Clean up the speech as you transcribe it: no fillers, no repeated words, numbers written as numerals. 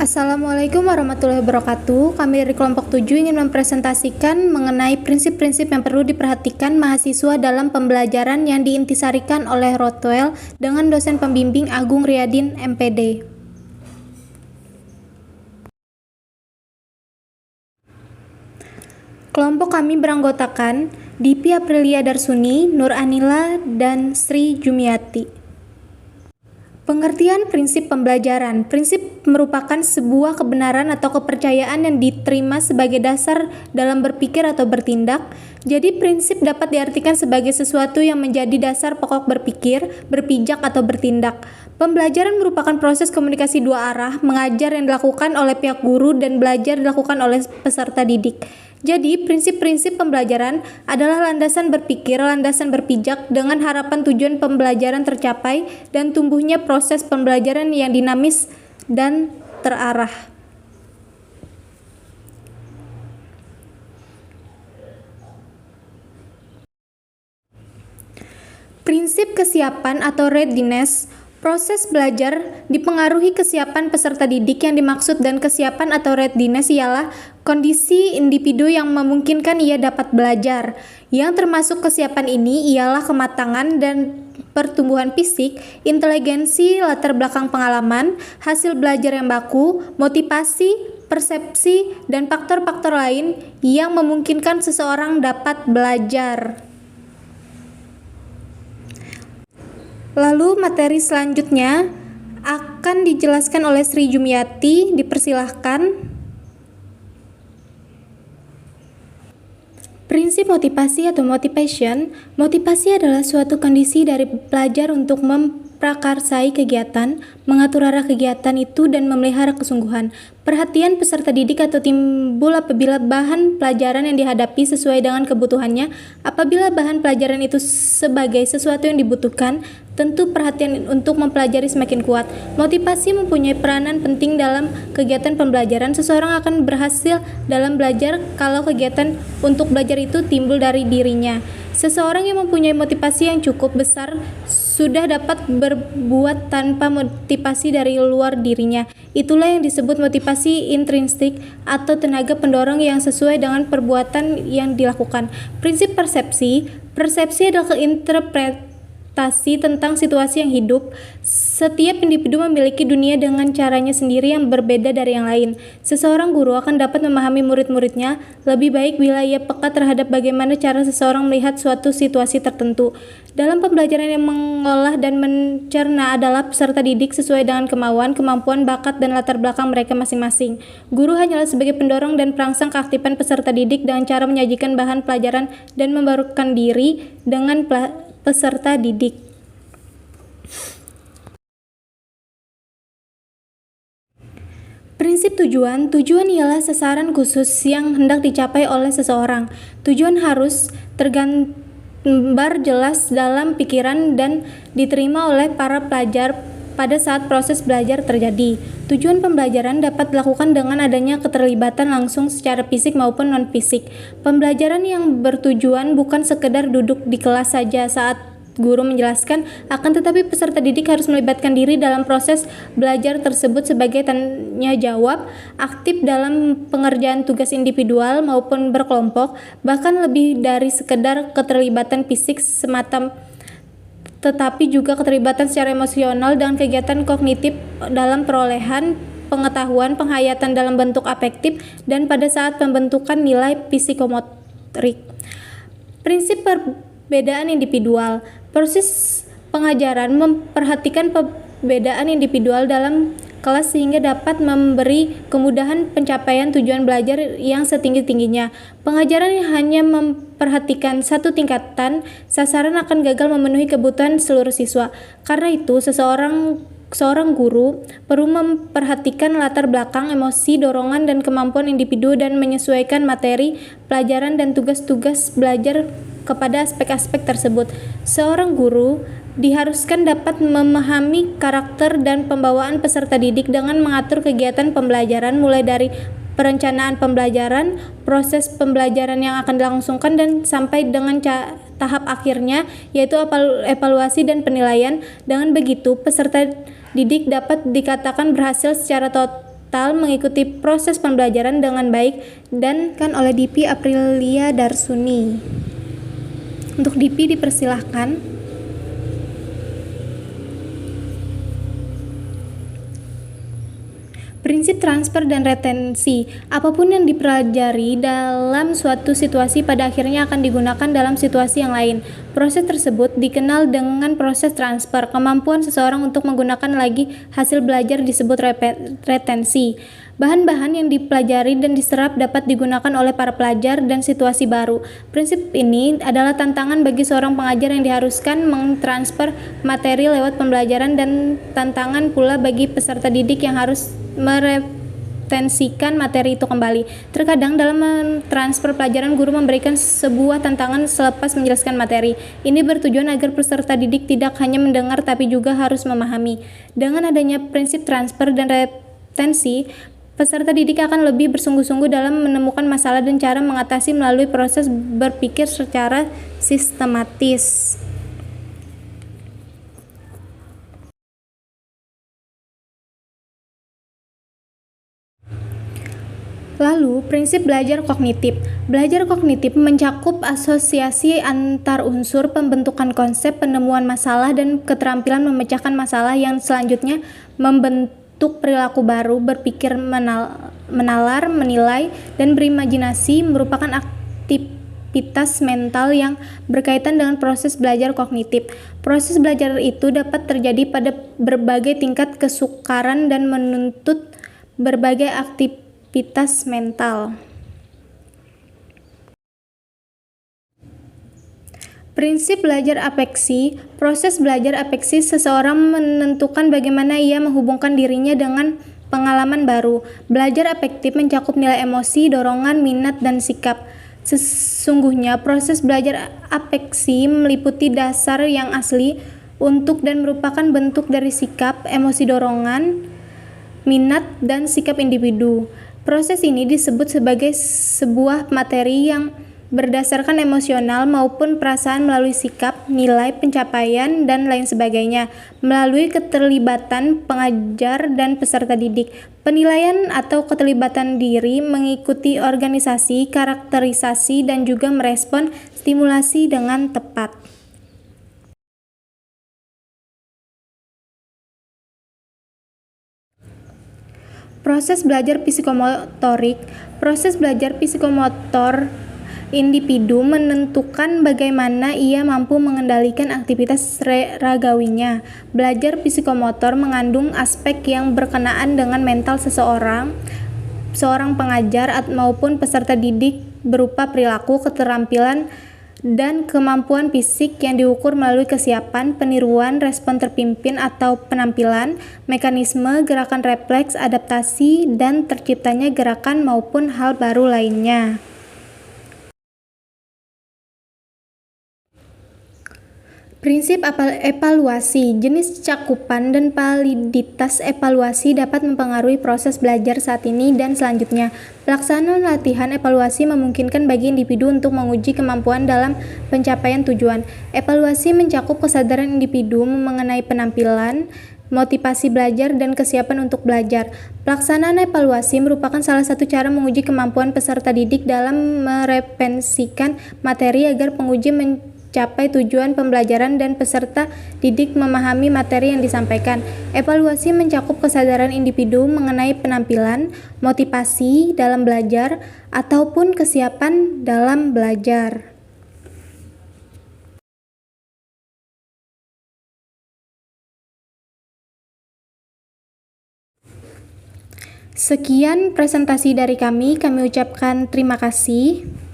Assalamualaikum warahmatullahi wabarakatuh. Kami dari kelompok 7 ingin mempresentasikan mengenai prinsip-prinsip yang perlu diperhatikan mahasiswa dalam pembelajaran yang diintisarikan oleh Rothwell dengan dosen pembimbing Agung Riyadin, MPD. Kelompok kami beranggotakan Dipi Aprilia Darsuni, Nur Anila, dan Sri Jumiati. Pengertian prinsip pembelajaran. Prinsip merupakan sebuah kebenaran atau kepercayaan yang diterima sebagai dasar dalam berpikir atau bertindak. Jadi prinsip dapat diartikan sebagai sesuatu yang menjadi dasar pokok berpikir, berpijak, atau bertindak. Pembelajaran merupakan proses komunikasi dua arah, mengajar yang dilakukan oleh pihak guru dan belajar dilakukan oleh peserta didik. Jadi, prinsip-prinsip pembelajaran adalah landasan berpikir, landasan berpijak dengan harapan tujuan pembelajaran tercapai dan tumbuhnya proses pembelajaran yang dinamis dan terarah. Prinsip kesiapan atau readiness. Proses belajar dipengaruhi kesiapan peserta didik yang dimaksud, dan kesiapan atau readiness ialah kondisi individu yang memungkinkan ia dapat belajar. Yang termasuk kesiapan ini ialah kematangan dan pertumbuhan fisik, inteligensi, latar belakang pengalaman, hasil belajar yang baku, motivasi, persepsi, dan faktor-faktor lain yang memungkinkan seseorang dapat belajar. Lalu materi selanjutnya akan dijelaskan oleh Sri Jumiati, dipersilahkan. Prinsip motivasi atau motivation. Motivasi adalah suatu kondisi dari pelajar untuk memprakarsai kegiatan, mengatur arah kegiatan itu, dan memelihara kesungguhan. Perhatian peserta didik atau timbul apabila bahan pelajaran yang dihadapi sesuai dengan kebutuhannya. Apabila bahan pelajaran itu sebagai sesuatu yang dibutuhkan, tentu perhatian untuk mempelajari semakin kuat. Motivasi mempunyai peranan penting dalam kegiatan pembelajaran. Seseorang akan berhasil dalam belajar kalau kegiatan untuk belajar itu timbul dari dirinya. Seseorang yang mempunyai motivasi yang cukup besar sudah dapat berbuat tanpa motivasi dari luar dirinya. Itulah yang disebut motivasi intrinsik atau tenaga pendorong yang sesuai dengan perbuatan yang dilakukan. Prinsip persepsi. Persepsi adalah interpretasi tentang situasi yang hidup. Setiap individu memiliki dunia dengan caranya sendiri yang berbeda dari yang lain. Seseorang guru akan dapat memahami murid-muridnya lebih baik bila ia peka terhadap bagaimana cara seseorang melihat suatu situasi tertentu. Dalam pembelajaran yang mengolah dan mencerna adalah peserta didik sesuai dengan kemauan, kemampuan, bakat, dan latar belakang mereka masing-masing. Guru hanyalah sebagai pendorong dan perangsang keaktifan peserta didik dengan cara menyajikan bahan pelajaran dan membarukan diri dengan peserta didik. Prinsip tujuan. Tujuan ialah sasaran khusus yang hendak dicapai oleh seseorang. Tujuan harus tergambar jelas dalam pikiran dan diterima oleh para pelajar pada saat proses belajar terjadi. Tujuan pembelajaran dapat dilakukan dengan adanya keterlibatan langsung secara fisik maupun non-fisik. Pembelajaran yang bertujuan bukan sekedar duduk di kelas saja saat guru menjelaskan, akan tetapi peserta didik harus melibatkan diri dalam proses belajar tersebut sebagai tanya jawab, aktif dalam pengerjaan tugas individual maupun berkelompok, bahkan lebih dari sekedar keterlibatan fisik semata, tetapi juga keterlibatan secara emosional dan kegiatan kognitif dalam perolehan pengetahuan, penghayatan dalam bentuk afektif, dan pada saat pembentukan nilai psikomotorik. Prinsip perbedaan individual. Proses pengajaran memperhatikan perbedaan individual dalam kelas sehingga dapat memberi kemudahan pencapaian tujuan belajar yang setinggi-tingginya. Pengajaran yang hanya memperhatikan satu tingkatan sasaran akan gagal memenuhi kebutuhan seluruh siswa. Karena itu, seorang guru perlu memperhatikan latar belakang, emosi, dorongan, dan kemampuan individu dan menyesuaikan materi pelajaran dan tugas-tugas belajar kepada aspek-aspek tersebut. Seorang guru diharuskan dapat memahami karakter dan pembawaan peserta didik dengan mengatur kegiatan pembelajaran mulai dari perencanaan pembelajaran, proses pembelajaran yang akan dilangsungkan, dan sampai dengan tahap akhirnya yaitu evaluasi dan penilaian. Dengan begitu, peserta didik dapat dikatakan berhasil secara total mengikuti proses pembelajaran dengan baik dan kan oleh Dipi Aprilia Darsuni. Untuk Dipi dipersilahkan. Prinsip transfer dan retensi. Apapun yang dipelajari dalam suatu situasi pada akhirnya akan digunakan dalam situasi yang lain. Proses tersebut dikenal dengan proses transfer. Kemampuan seseorang untuk menggunakan lagi hasil belajar disebut retensi. Bahan-bahan yang dipelajari dan diserap dapat digunakan oleh para pelajar dan situasi baru. Prinsip ini adalah tantangan bagi seorang pengajar yang diharuskan mentransfer materi lewat pembelajaran dan tantangan pula bagi peserta didik yang harus meretensikan materi itu kembali. Terkadang dalam mentransfer pelajaran guru memberikan sebuah tantangan selepas menjelaskan materi. Ini bertujuan agar peserta didik tidak hanya mendengar tapi juga harus memahami. Dengan adanya prinsip transfer dan retensi, peserta didik akan lebih bersungguh-sungguh dalam menemukan masalah dan cara mengatasi melalui proses berpikir secara sistematis. Lalu, prinsip belajar kognitif. Belajar kognitif mencakup asosiasi antar unsur, pembentukan konsep, penemuan masalah, dan keterampilan memecahkan masalah yang selanjutnya membentuk perilaku baru, berpikir menalar, menilai, dan berimajinasi merupakan aktivitas mental yang berkaitan dengan proses belajar kognitif. Proses belajar itu dapat terjadi pada berbagai tingkat kesukaran dan menuntut berbagai aktivitas mental. Prinsip belajar afeksi. Proses belajar afeksi seseorang menentukan bagaimana ia menghubungkan dirinya dengan pengalaman baru. Belajar afektif mencakup nilai emosi, dorongan, minat, dan sikap. Sesungguhnya proses belajar afeksi meliputi dasar yang asli untuk dan merupakan bentuk dari sikap, emosi, dorongan, minat, dan sikap individu. Proses ini disebut sebagai sebuah materi yang berdasarkan emosional maupun perasaan melalui sikap, nilai, pencapaian, dan lain sebagainya, melalui keterlibatan pengajar dan peserta didik. Penilaian atau keterlibatan diri mengikuti organisasi, karakterisasi, dan juga merespon stimulasi dengan tepat. Proses belajar psikomotorik. Proses belajar psikomotor individu menentukan bagaimana ia mampu mengendalikan aktivitas ragawinya. Belajar psikomotor mengandung aspek yang berkenaan dengan mental seorang pengajar maupun peserta didik berupa perilaku, keterampilan, dan kemampuan fisik yang diukur melalui kesiapan, peniruan, respon terpimpin atau penampilan, mekanisme, gerakan refleks, adaptasi, dan terciptanya gerakan maupun hal baru lainnya. Prinsip evaluasi. Jenis cakupan dan validitas evaluasi dapat mempengaruhi proses belajar saat ini dan selanjutnya. Pelaksanaan latihan evaluasi memungkinkan bagi individu untuk menguji kemampuan dalam pencapaian tujuan. Evaluasi mencakup kesadaran individu mengenai penampilan, motivasi belajar, dan kesiapan untuk belajar. Pelaksanaan evaluasi merupakan salah satu cara menguji kemampuan peserta didik dalam mereferensikan materi agar penguji mencapai tujuan pembelajaran dan peserta didik memahami materi yang disampaikan. Evaluasi mencakup kesadaran individu mengenai penampilan, motivasi dalam belajar, ataupun kesiapan dalam belajar. Sekian presentasi dari kami ucapkan terima kasih.